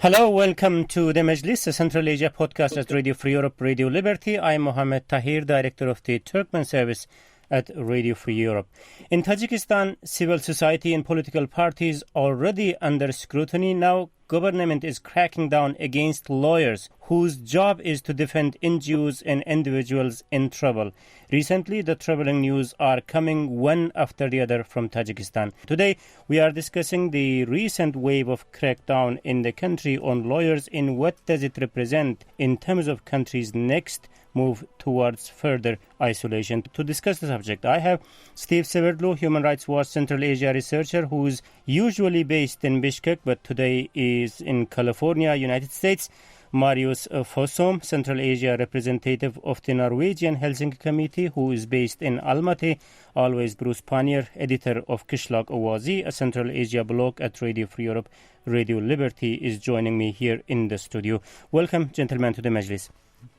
Hello, welcome to the Majlis, a Central Asia podcast at Radio Free Europe, Radio Liberty. I'm Mohammed Tahir, director of the Turkmen service at Radio Free Europe. In Tajikistan, civil society and political parties already under scrutiny. Now, government is cracking down against lawyers whose job is to defend NGOs and individuals in trouble. Recently, the troubling news are coming one after the other from Tajikistan. Today, we are discussing the recent wave of crackdown in the country on lawyers and what does it represent in terms of country's next move towards further isolation. To discuss the subject, I have Steve Severdlu, Human Rights Watch Central Asia researcher, who is usually based in Bishkek, but today is in California, United States. Marius Fossum, Central Asia representative of the Norwegian Helsinki Committee, who is based in Almaty. Always Bruce Pannier, editor of Kishlock Owazi, a Central Asia blog at Radio Free Europe, Radio Liberty, is joining me here in the studio. Welcome, gentlemen, to the Majlis.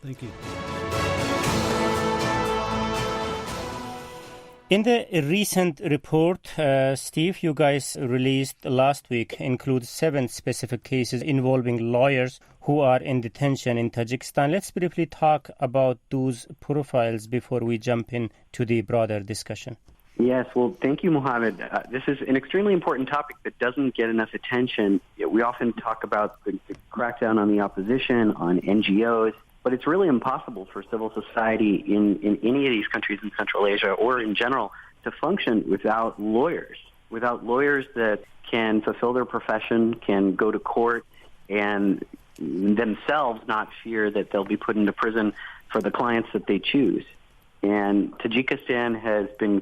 Thank you. In the recent report, Steve, you guys released last week, includes 7 specific cases involving lawyers who are in detention in Tajikistan. Let's briefly talk about those profiles before we jump into the broader discussion. Yes, well, thank you, Mohammed. This is an extremely important topic that doesn't get enough attention. We often talk about the crackdown on the opposition, on NGOs, but it's really impossible for civil society in any of these countries in Central Asia or in general to function without lawyers that can fulfill their profession, can go to court, and themselves not fear that they'll be put into prison for the clients that they choose. And Tajikistan has been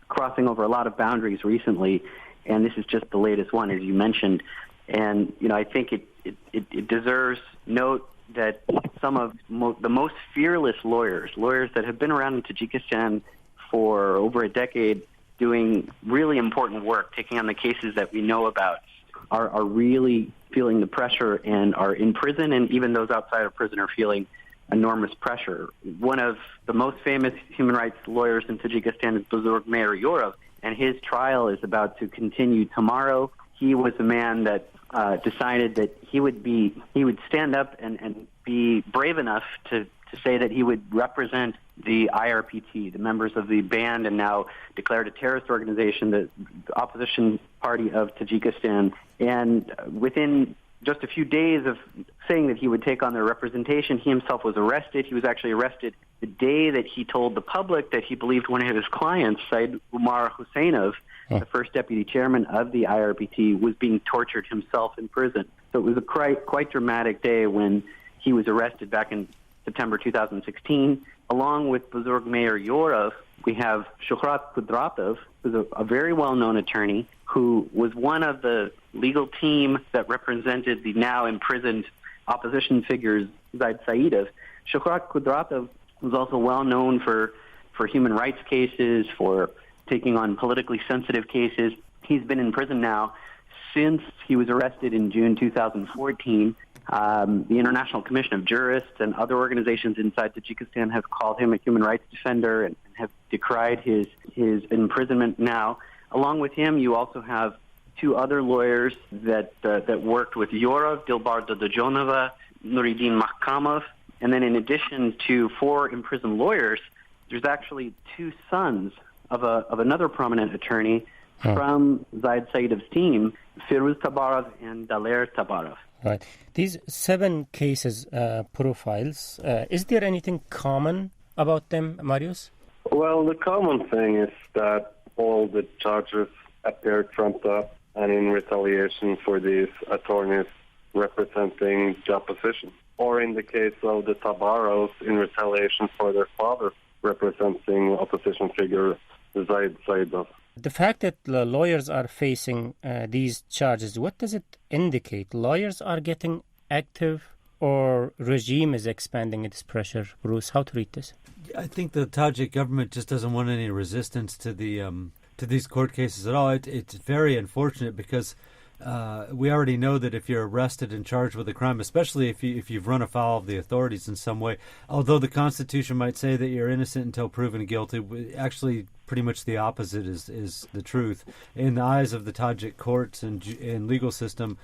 crossing over a lot of boundaries recently, and this is just the latest one, as you mentioned. And, I think it deserves note that some of the most fearless lawyers that have been around in Tajikistan for over a decade doing really important work, taking on the cases that we know about, are really feeling the pressure and are in prison, and even those outside of prison are feeling enormous pressure. One of the most famous human rights lawyers in Tajikistan is Buzurg Mayor Yorov, and his trial is about to continue tomorrow. He was a man that decided that he would stand up and be brave enough to say that he would represent the IRPT, the members of the banned and now declared a terrorist organization, the opposition party of Tajikistan. And within just a few days of saying that he would take on their representation, he himself was arrested. He was actually arrested the day that he told the public that he believed one of his clients, Said Umar Husseinov, the first deputy chairman of the IRPT, was being tortured himself in prison. So it was a quite dramatic day when he was arrested back in September 2016. Along with Buzurg Mayor Yorov, we have Shuhrat Kudratov, who's a very well-known attorney, who was one of the legal team that represented the now imprisoned opposition figures, Zaid Saidov. Shuhrat Kudratov was also well-known for human rights cases, for taking on politically sensitive cases. He's been in prison now since he was arrested in June 2014. The International Commission of Jurists and other organizations inside Tajikistan have called him a human rights defender and have decried his imprisonment now. Along with him, you also have 2 other lawyers that worked with Yorov, Dilbar Dodojonova, Nuruddin Mahkamov, and then in addition to 4 imprisoned lawyers, there's actually 2 sons of another prominent attorney from Zaid Saidov's team, Firuz Tabarov and Daler Tabarov. Right. These 7 cases profiles, is there anything common about them, Marius? Well, the common thing is that all the charges appear trumped up and in retaliation for these attorneys representing the opposition. Or in the case of the Tabarovs, in retaliation for their father representing opposition figure Zaid Saidov. The fact that the lawyers are facing these charges, what does it indicate? Lawyers are getting active or regime is expanding its pressure? Bruce, how to read this? I think the Tajik government just doesn't want any resistance to these court cases at all. It's very unfortunate because we already know that if you're arrested and charged with a crime, especially if you've run afoul of the authorities in some way, although the Constitution might say that you're innocent until proven guilty, actually pretty much the opposite is the truth. In the eyes of the Tajik courts and legal system,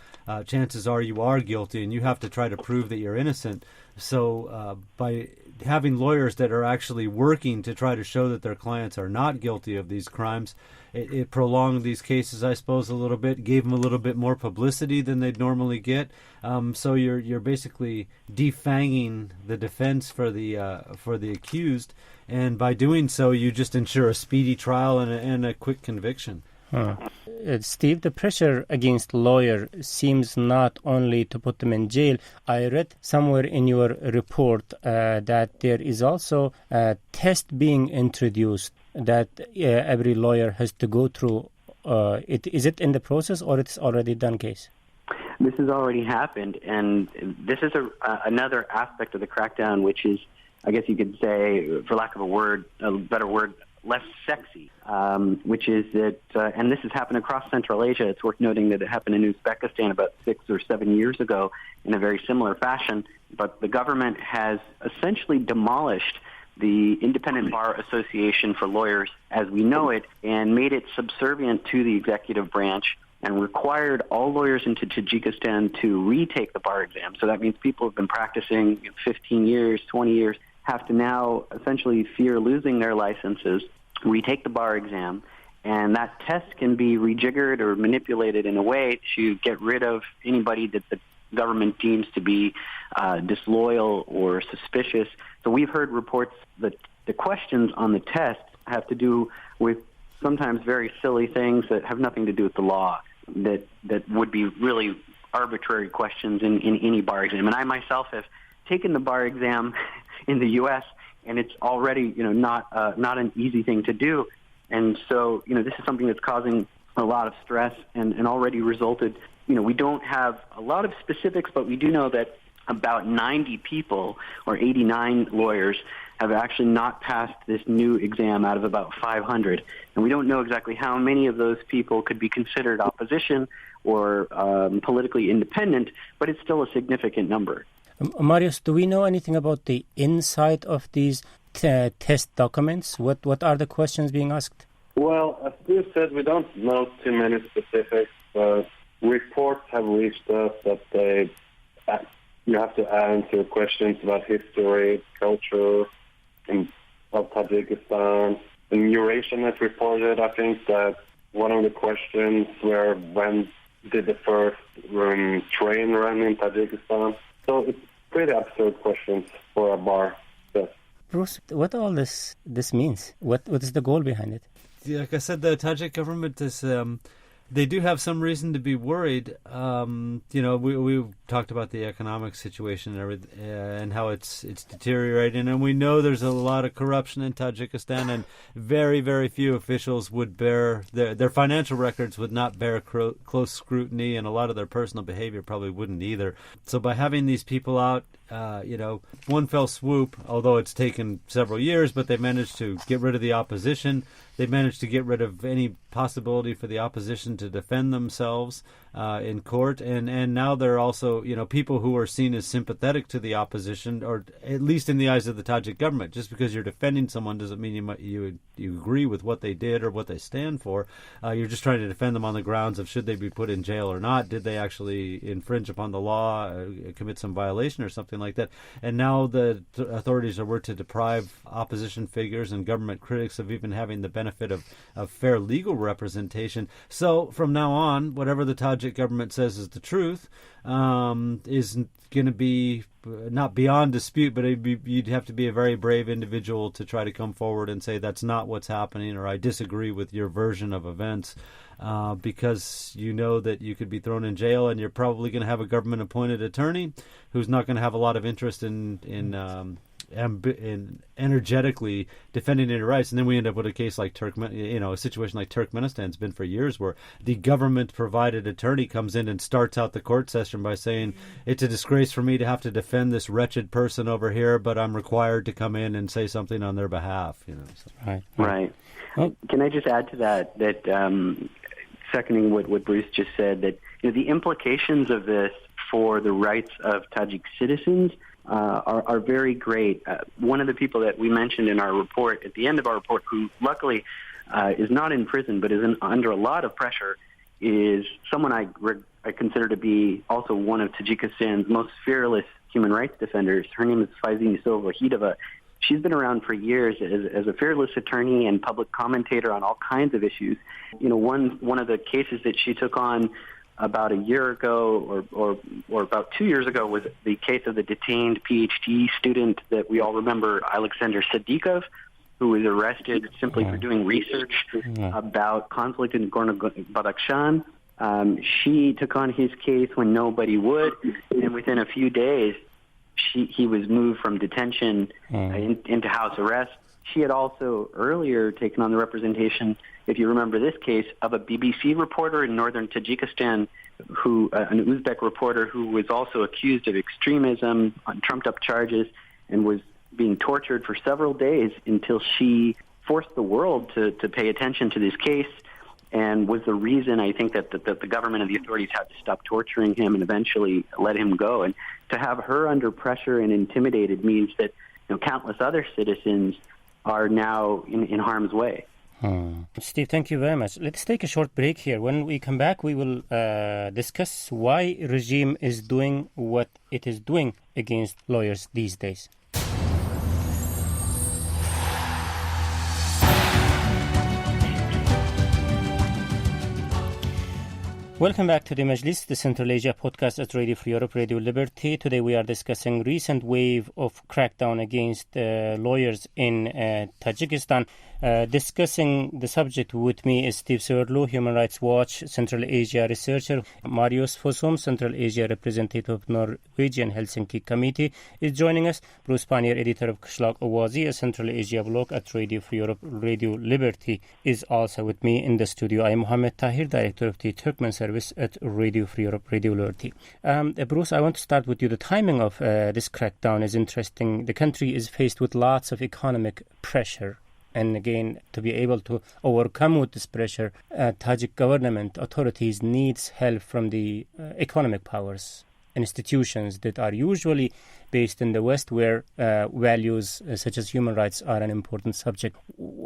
chances are you are guilty, and you have to try to prove that you're innocent. So by having lawyers that are actually working to try to show that their clients are not guilty of these crimes, it prolonged these cases, I suppose, a little bit, gave them a little bit more publicity than they'd normally get. So you're basically defanging the defense for the accused, and by doing so, you just ensure a speedy trial and a quick conviction. Steve, the pressure against lawyers seems not only to put them in jail. I read somewhere in your report that there is also a test being introduced that every lawyer has to go through. Is it in the process, or it's already done case? This has already happened, and this is another aspect of the crackdown, which is, I guess you could say, for lack of a better word, less sexy, which is that, and this has happened across Central Asia. It's worth noting that it happened in Uzbekistan about 6 or 7 years ago in a very similar fashion. But the government has essentially demolished the Independent Bar Association for Lawyers as we know it and made it subservient to the executive branch and required all lawyers into Tajikistan to retake the bar exam. So that means people who have been practicing 15 years, 20 years, have to now essentially fear losing their licenses, retake the bar exam, and that test can be rejiggered or manipulated in a way to get rid of anybody that the government deems to be disloyal or suspicious. So we've heard reports that the questions on the test have to do with sometimes very silly things that have nothing to do with the law, that would be really arbitrary questions in any bar exam. And I myself have taken the bar exam in the U.S., and it's already not an easy thing to do. And so this is something that's causing a lot of stress and already resulted. We don't have a lot of specifics, but we do know that about 90 people or 89 lawyers have actually not passed this new exam out of about 500. And we don't know exactly how many of those people could be considered opposition or politically independent, but it's still a significant number. Marius, do we know anything about the inside of these test documents? What are the questions being asked? Well, as Bruce said, we don't know too many specifics, but reports have reached us that you have to answer questions about history, culture, of Tajikistan. And Eurasian has reported, I think, that one of the questions were when did the first train run in Tajikistan? So it's pretty absurd questions for a bar test. Bruce, what all this means? What is the goal behind it? Yeah, like I said, the Tajik government is... they do have some reason to be worried. We talked about the economic situation and everything, and how it's deteriorating, and we know there's a lot of corruption in Tajikistan, and very, very few officials would bear their financial records would not bear close scrutiny, and a lot of their personal behavior probably wouldn't either. So by having these people out, one fell swoop, although it's taken several years, but they managed to get rid of the opposition. They managed to get rid of any possibility for the opposition to defend themselves in court, and now they're also, people who are seen as sympathetic to the opposition, or at least in the eyes of the Tajik government. Just because you're defending someone doesn't mean you agree with what they did or what they stand for. You're just trying to defend them on the grounds of should they be put in jail or not. Did they actually infringe upon the law, commit some violation or something like that? And now the authorities were to deprive opposition figures and government critics of even having the benefit of fair legal representation. So from now on, whatever the Tajik government says is the truth is going to be not beyond dispute, but you'd have to be a very brave individual to try to come forward and say that's not what's happening, or I disagree with your version of events, because you know that you could be thrown in jail, and you're probably going to have a government-appointed attorney who's not going to have a lot of interest in energetically defending their rights. And then we end up with a case like a situation like Turkmenistan's been for years, where the government-provided attorney comes in and starts out the court session by saying, it's a disgrace for me to have to defend this wretched person over here, but I'm required to come in and say something on their behalf. So. Right. Can I just add to that seconding what Bruce just said, that the implications of this for the rights of Tajik citizens are very great. One of the people that we mentioned in our report, at the end of our report, who luckily is not in prison but is under a lot of pressure, is someone I consider to be also one of Tajikistan's most fearless human rights defenders. Her name is Faizin Wahidova. She's been around for years as a fearless attorney and public commentator on all kinds of issues. One of the cases that she took on about a year ago or about 2 years ago was the case of the detained PhD student that we all remember, Alexander Sadikov, who was arrested simply for doing research about conflict in Gorno-Badakhshan. She took on his case when nobody would, and within a few days, he was moved from detention into house arrest. She had also earlier taken on the representation, if you remember this case, of a BBC reporter in northern Tajikistan, an Uzbek reporter who was also accused of extremism on trumped-up charges and was being tortured for several days until she forced the world to pay attention to this case, and was the reason, I think, that the government and the authorities had to stop torturing him and eventually let him go. And to have her under pressure and intimidated means that countless other citizens are now in harm's way. Steve, thank you very much. Let's take a short break here. When we come back, we will discuss why regime is doing what it is doing against lawyers these days. Welcome back to the Majlis, the Central Asia podcast at Radio Free Europe, Radio Liberty. Today we are discussing recent wave of crackdown against lawyers in Tajikistan. Discussing the subject with me is Steve Serlo, Human Rights Watch Central Asia researcher. Marius Fossum, Central Asia representative of Norwegian Helsinki Committee, is joining us. Bruce Pannier, editor of Kışlak Ovazi, a Central Asia blog at Radio Free Europe, Radio Liberty, is also with me in the studio. I am Mohammed Tahir, director of the Turkmen service at Radio Free Europe, Radio Liberty. Bruce, I want to start with you. The timing of this crackdown is interesting. The country is faced with lots of economic pressure. And again, to be able to overcome with this pressure, Tajik government authorities needs help from the economic powers, institutions that are usually based in the West, where values such as human rights are an important subject.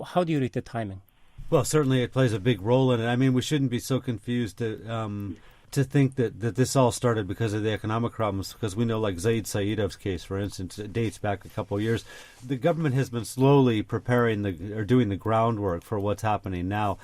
How do you read the timing? Well, certainly it plays a big role in it. I mean, we shouldn't be so confused to think that this all started because of the economic problems, because we know, like Zaid Saidov's case, for instance, it dates back a couple of years. The government has been slowly preparing doing the groundwork for what's happening now.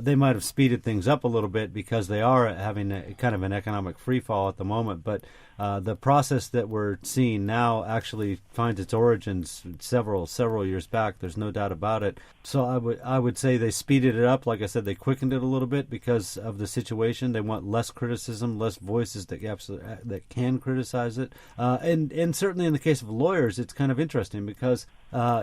They might have speeded things up a little bit because they are having kind of an economic free fall at the moment, but the process that we're seeing now actually finds its origins several years back. There's no doubt about it. So I would say they speeded it up. Like I said, they quickened it a little bit because of the situation. They want less criticism, less voices that can criticize it. And certainly in the case of lawyers, it's kind of interesting because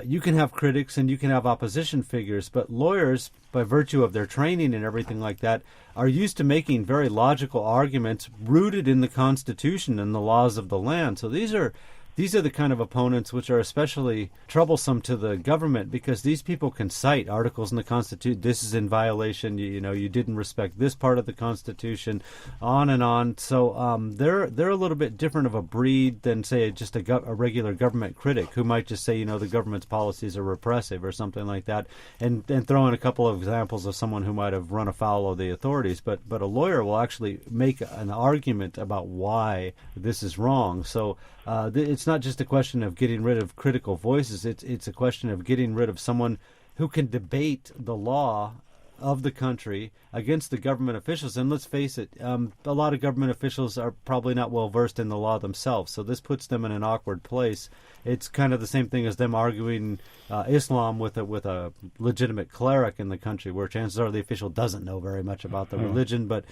you can have critics and you can have opposition figures, but lawyers, by virtue of their training and everything like that, are used to making very logical arguments rooted in the Constitution and the laws of the land. So these are the kind of opponents which are especially troublesome to the government, because these people can cite articles in the Constitution. This is in violation. You didn't respect this part of the Constitution, on and on. So they're a little bit different of a breed than, say, just a regular government critic who might just say, the government's policies are repressive or something like that, and throw in a couple of examples of someone who might have run afoul of the authorities. But a lawyer will actually make an argument about why this is wrong. So it's not just a question of getting rid of critical voices. It's a question of getting rid of someone who can debate the law of the country against the government officials. And let's face it, a lot of government officials are probably not well versed in the law themselves. So this puts them in an awkward place. It's kind of the same thing as them arguing Islam with a legitimate cleric in the country, where chances are the official doesn't know very much about the religion, but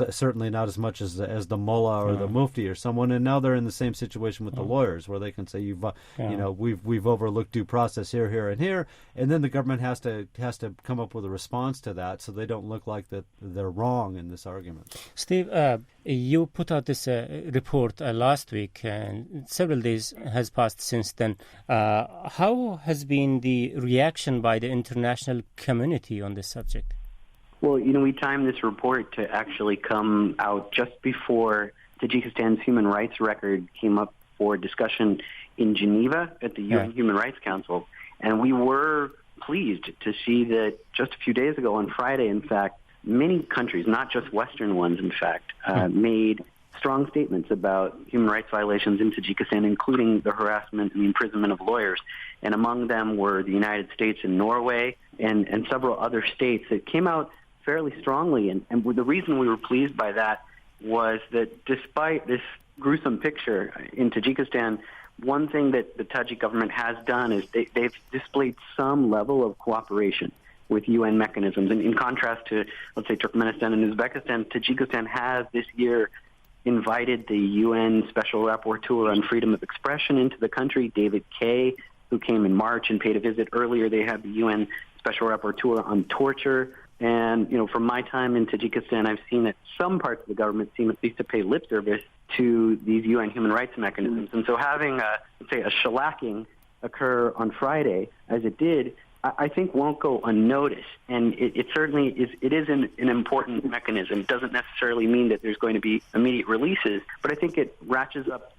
certainly not as much as the mullah or the mufti or someone. And now they're in the same situation with the lawyers, where they can say we've overlooked due process here, and here, and then the government has to come up with a response to that, so they don't look like that they're wrong in this argument. Steve, you put out this report last week, and several days has passed since then. How has been the reaction by the international community on this subject? Well, we timed this report to actually come out just before Tajikistan's human rights record came up for discussion in Geneva at the UN Human Rights Council. And we were pleased to see that just a few days ago, on Friday, in fact, many countries, not just Western ones, in fact, made strong statements about human rights violations in Tajikistan, including the harassment and the imprisonment of lawyers. And among them were the United States and Norway and several other states that came out fairly strongly. And the reason we were pleased by that was that despite this gruesome picture in Tajikistan, one thing that the Tajik government has done is they've displayed some level of cooperation with UN mechanisms. And in contrast to, let's say, Turkmenistan and Uzbekistan, Tajikistan has this year invited the UN Special Rapporteur on Freedom of Expression into the country, David Kay, who came in March and paid a visit. Earlier, they had the UN Special Rapporteur on torture. And, from my time in Tajikistan, I've seen that some parts of the government seem at least to pay lip service to these UN human rights mechanisms. And so having, let's say, a shellacking occur on Friday, as it did, I think won't go unnoticed. And it certainly is. It is an important mechanism. It doesn't necessarily mean that there's going to be immediate releases, but I think it ratchets up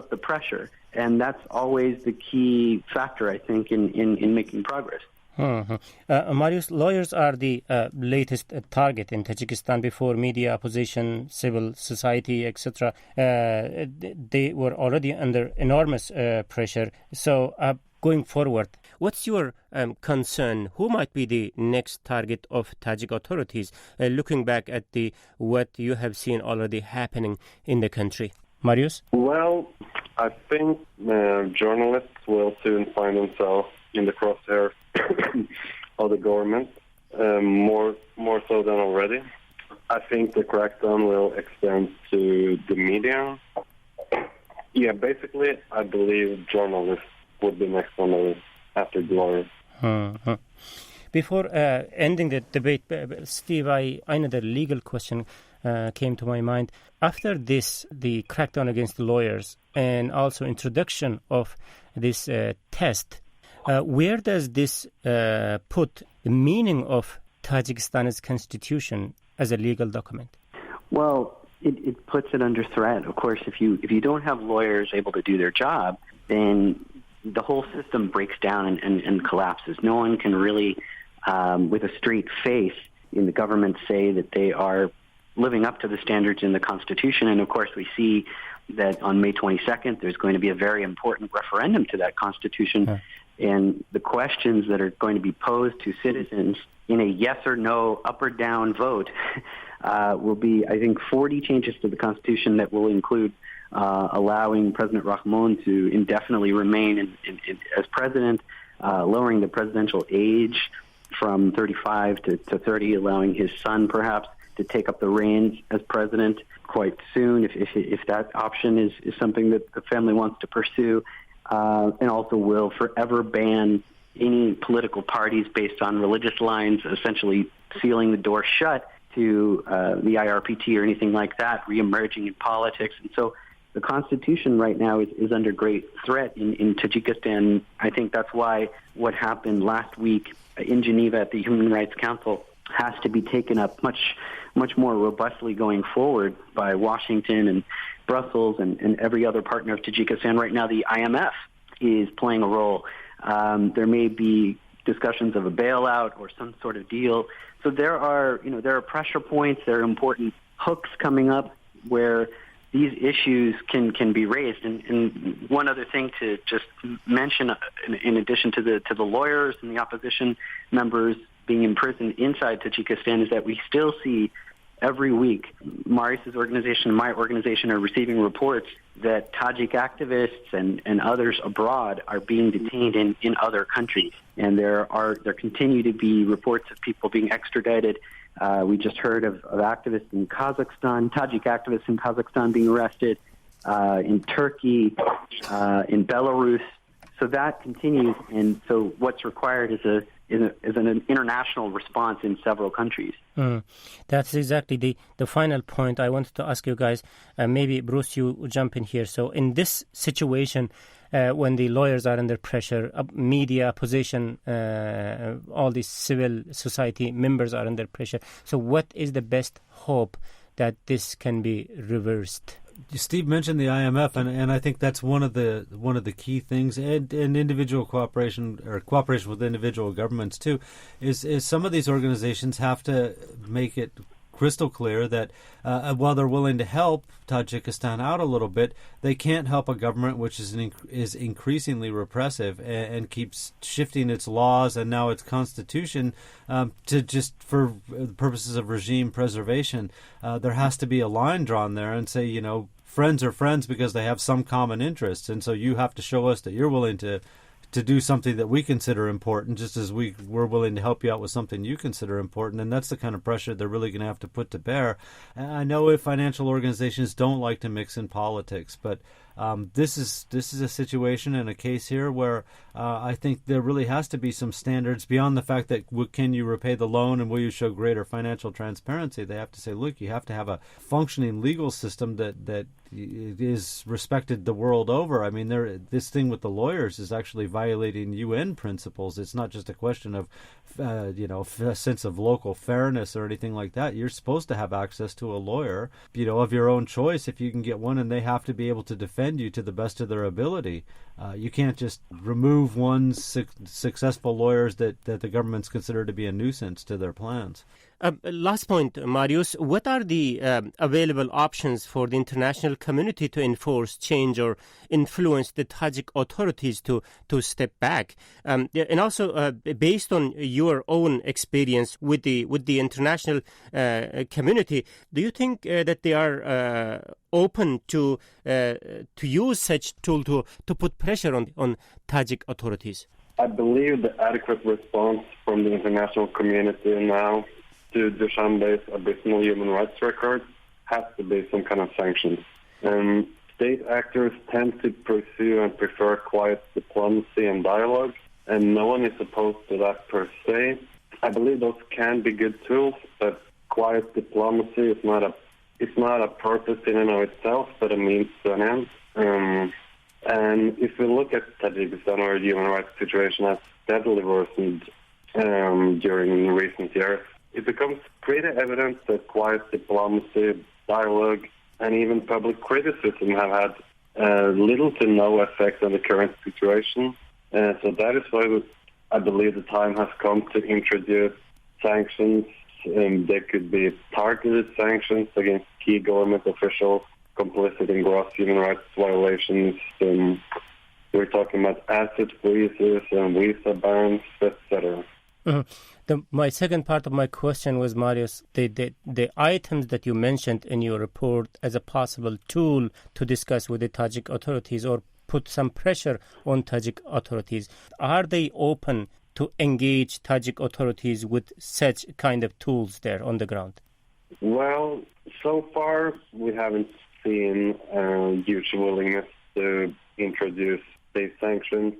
the pressure. And that's always the key factor, I think, in making progress. Marius, lawyers are the latest target in Tajikistan before media, opposition, civil society, etc. They were already under enormous pressure. So going forward, what's your concern? Who might be the next target of Tajik authorities, looking back at what you have seen already happening in the country? Marius? Well, I think journalists will soon find themselves in the crosshairs of the government, more so than already. I think the crackdown will extend to the media. Yeah, basically, I believe journalists would be next on the list after the lawyers. Before ending the debate, Steve, another legal question came to my mind. After this, the crackdown against the lawyers and also introduction of this test, where does this put the meaning of Tajikistan's constitution as a legal document? Well, it puts it under threat. Of course, if you don't have lawyers able to do their job, then the whole system breaks down and collapses. No one can really, with a straight face in the government, say that they are living up to the standards in the Constitution. And of course, we see that on May 22nd, there's going to be a very important referendum to that Constitution. Yeah. And the questions that are going to be posed to citizens in a yes or no, up or down vote will be, I think, 40 changes to the Constitution that will include allowing President Rahmon to indefinitely remain as president, lowering the presidential age from 35 to 30, allowing his son perhaps to take up the reins as president quite soon if that option is something that the family wants to pursue. And also will forever ban any political parties based on religious lines, essentially sealing the door shut to the IRPT or anything like that, reemerging in politics. And so the Constitution right now is under great threat in Tajikistan. I think that's why what happened last week in Geneva at the Human Rights Council has to be taken up much more robustly going forward by Washington and Brussels and every other partner of Tajikistan. Right now, the IMF is playing a role. There may be discussions of a bailout or some sort of deal. So there are pressure points. There are important hooks coming up where these issues can be raised. And one other thing to just mention, in addition to the lawyers and the opposition members being imprisoned inside Tajikistan, is that we still see every week, Marius's organization and my organization are receiving reports that Tajik activists and others abroad are being detained in other countries. And there continue to be reports of people being extradited. We just heard of activists in Kazakhstan, Tajik activists in Kazakhstan being arrested, in Turkey, in Belarus. So that continues. And so what's required is an international response in several countries. That's exactly the final point I wanted to ask you guys. Maybe, Bruce, you jump in here. So in this situation, when the lawyers are under pressure, media, opposition, all these civil society members are under pressure. So what is the best hope that this can be reversed? Steve mentioned the IMF, and I think that's one of the key things, and individual cooperation or cooperation with individual governments too, is some of these organizations have to make it crystal clear that while they're willing to help Tajikistan out a little bit, they can't help a government which is increasingly repressive and keeps shifting its laws and now its constitution to just for purposes of regime preservation. There has to be a line drawn there and say, friends are friends because they have some common interests, and so you have to show us that you're willing to do something that we consider important, just as we're willing to help you out with something you consider important. And that's the kind of pressure they're really going to have to put to bear. And I know if financial organizations don't like to mix in politics, but this is a situation and a case here where I think there really has to be some standards beyond the fact that can you repay the loan and will you show greater financial transparency. They have to say, look, you have to have a functioning legal system that is respected the world over. I mean, this thing with the lawyers is actually violating UN principles. It's not just a question of a sense of local fairness or anything like that. You're supposed to have access to a lawyer, of your own choice if you can get one, and they have to be able to defend you to the best of their ability. You can't just remove one's successful lawyers that the governments consider to be a nuisance to their plans. Last point, Marius. What are the available options for the international community to enforce, change, or influence the Tajik authorities to step back? And also, based on your own experience with the international community, do you think that they are open to use such tool to put pressure on Tajik authorities? I believe the adequate response from the international community now to Dushanbe's abysmal human rights record has to be some kind of sanctions. State actors tend to pursue and prefer quiet diplomacy and dialogue, and no one is opposed to that per se. I believe those can be good tools, but quiet diplomacy is not a purpose in and of itself, but a means to an end. And if we look at Tajikistan, our human rights situation has steadily worsened during recent years. It becomes pretty evident that quiet diplomacy, dialogue, and even public criticism have had little to no effect on the current situation. So that is why I believe the time has come to introduce sanctions. There could be targeted sanctions against key government officials complicit in gross human rights violations. We're talking about asset freezes and visa bans, etc. My second part of my question was, Marius, the items that you mentioned in your report as a possible tool to discuss with the Tajik authorities or put some pressure on Tajik authorities. Are they open to engage Tajik authorities with such kind of tools there on the ground? Well, so far we haven't seen huge willingness to introduce these sanctions,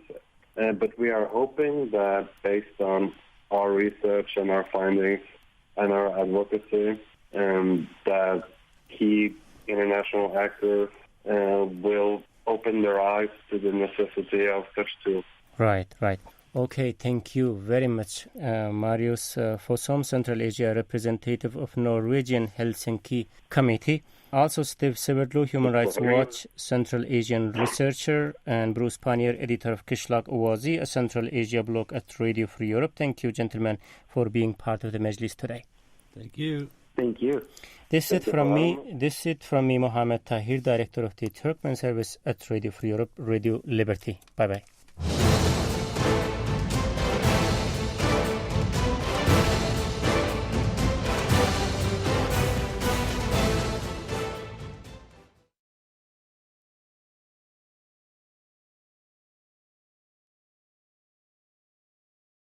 but we are hoping that based on our research and our findings and our advocacy, that key international actors will open their eyes to the necessity of such tools. Right. Okay, thank you very much, Marius Fossum, Central Asia representative of Norwegian Helsinki Committee. Also, Steve Severlu, Human Rights Watch Central Asian researcher, and Bruce Pannier, editor of Kishlock Owazi, a Central Asia blog at Radio Free Europe. Thank you, gentlemen, for being part of the Majlis today. Thank you. Thank you. This is from me, Mohammed Tahir, director of the Turkmen service at Radio Free Europe, Radio Liberty. Bye-bye.